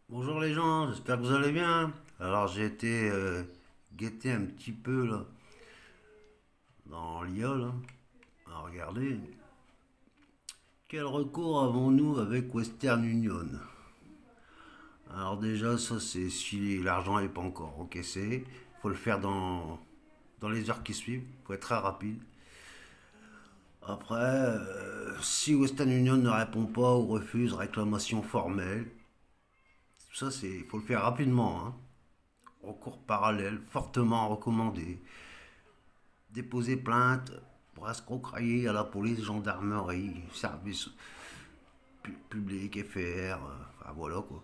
Bonjour les gens, j'espère que vous allez bien. Alors j'ai été guetter un petit peu là, dans l'IA là, à regarder quel recours avons-nous avec Western Union. Alors déjà ça c'est si l'argent n'est pas encore encaissé, il faut le faire dans les heures qui suivent, il faut être très rapide. Après, si Western Union ne répond pas ou refuse réclamation formelle, ça c'est, il faut le faire rapidement, hein. Recours parallèle, fortement recommandé. Déposer plainte pour escroquerie à la police, gendarmerie, service public, FR, enfin voilà quoi.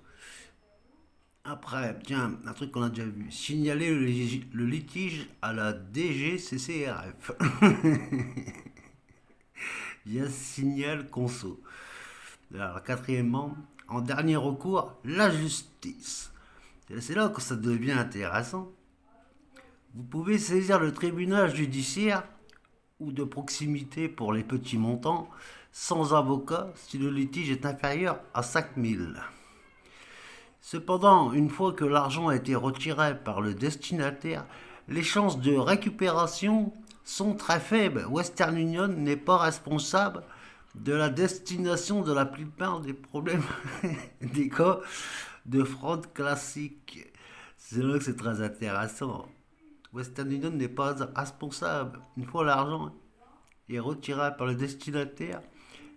Après, tiens, un truc qu'on a déjà vu, signaler le litige à la DGCCRF via signal conso. Alors, quatrièmement, en dernier recours, la justice. C'est là que ça devient intéressant. Vous pouvez saisir le tribunal judiciaire ou de proximité pour les petits montants, sans avocat si le litige est inférieur à 5 000. Cependant, une fois que l'argent a été retiré par le destinataire, les chances de récupération sont très faibles. Western Union n'est pas responsable de la destination de la plupart des problèmes des cas de fraude classique. C'est là que c'est très intéressant. Western Union n'est pas responsable. Une fois l'argent est retiré par le destinataire,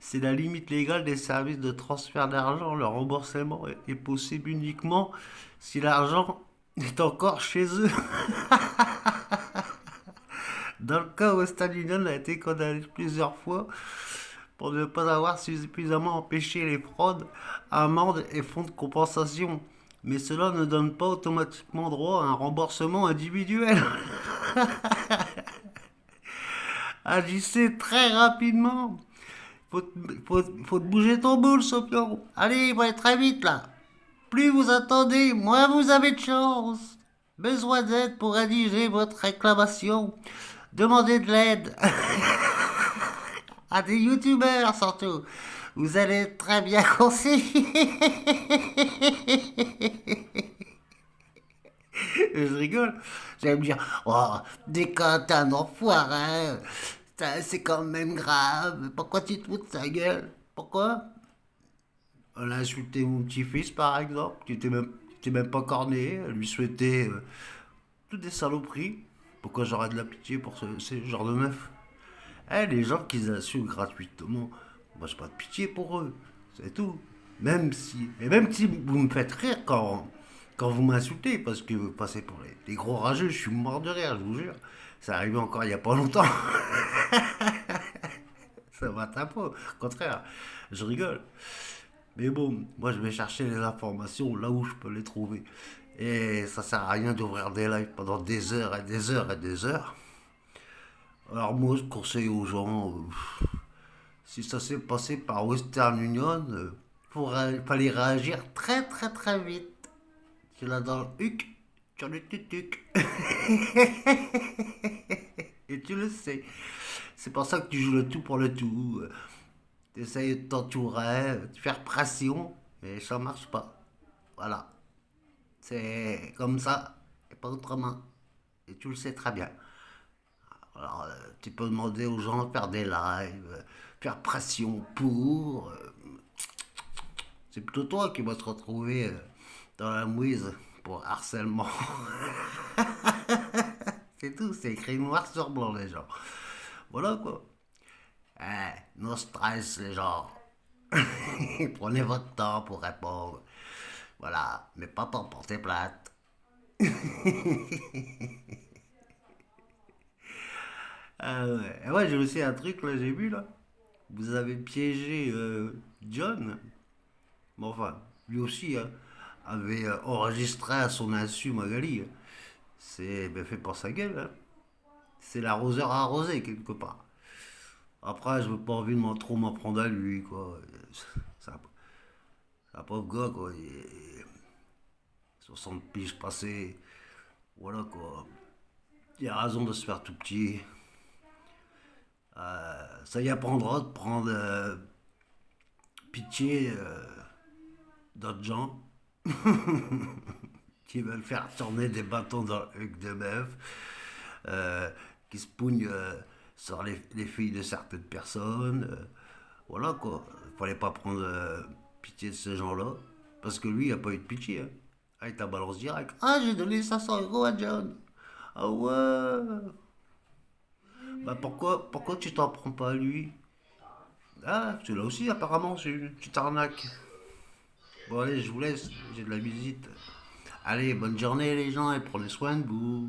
c'est la limite légale des services de transfert d'argent. Le remboursement est possible uniquement si l'argent est encore chez eux. Dans le cas où Western Union a été condamné plusieurs fois pour ne pas avoir suffisamment empêché les fraudes, amendes et fonds de compensation. Mais cela ne donne pas automatiquement droit à un remboursement individuel. Agissez très rapidement. Faut te bouger ton boule, Sopion. Allez, il va être très vite là. Plus vous attendez, moins vous avez de chance. Besoin d'aide pour rédiger votre réclamation. Demandez de l'aide à des youtubeurs surtout. Vous allez être très bien conseillé. Je rigole. J'allais me dire, oh, dès que t'es un enfoiré, c'est quand même grave. Pourquoi tu te fous de sa gueule? Pourquoi? Elle a insulté mon petit-fils, par exemple, qui était même pas corné, elle lui souhaitait toutes des saloperies. Pourquoi j'aurais de la pitié pour ce genre de meuf? Eh, les gens qui insultent gratuitement, moi j'ai pas de pitié pour eux, c'est tout. Même si vous me faites rire quand vous m'insultez, parce que vous passez pour les gros rageux, je suis mort de rire, je vous jure. Ça arrivé encore il y a pas longtemps. Ça m'atteint pas, au contraire, je rigole. Mais bon, moi je vais chercher les informations là où je peux les trouver. Et ça sert à rien d'ouvrir des lives pendant des heures et des heures et des heures. Alors moi je conseille aux gens, si ça s'est passé par Western Union, fallait réagir très très très vite. Tu l'as dans le huc, tu as le tutuc. Et tu le sais. C'est pour ça que tu joues le tout pour le tout. Tu essayes de t'entourer, de faire pression, et ça marche pas. Voilà. C'est comme ça, et pas autrement. Et tu le sais très bien. Alors, tu peux demander aux gens de faire des lives, faire pression pour. C'est plutôt toi qui vas te retrouver dans la mouise pour harcèlement. C'est tout, c'est écrit noir sur blanc, les gens. Voilà quoi. No stress, les gens. Prenez votre temps pour répondre. Voilà, mais pas pour porter plainte. Ah ouais, ah ouais, j'ai aussi un truc là, j'ai vu là. Vous avez piégé John. Bon, enfin, lui aussi hein, avait enregistré à son insu Magali, hein. C'est ben, fait pour sa gueule, hein. C'est l'arroseur arrosé quelque part. Après, je veux pas envie de trop m'en prendre à lui, quoi. C'est un pauvre gars, quoi. 60 piges passées. Voilà, quoi. Il a raison de se faire tout petit. Ça y apprendra de prendre pitié d'autres gens. qui veulent faire tourner des bâtons dans le huc de meuf, euh, qui se pougnent sur les filles de certaines personnes. Voilà quoi. Fallait pas prendre pitié de ces gens-là. Parce que lui, il a pas eu de pitié. Hein. Ah, il t'a balance direct. Ah, j'ai donné 500 € à John. Ah ouais. Bah pourquoi tu t'en prends pas à lui? Ah, celui-là aussi, apparemment, c'est une petite arnaque. Bon, allez, je vous laisse. J'ai de la visite. Allez, bonne journée les gens et prenez soin de vous.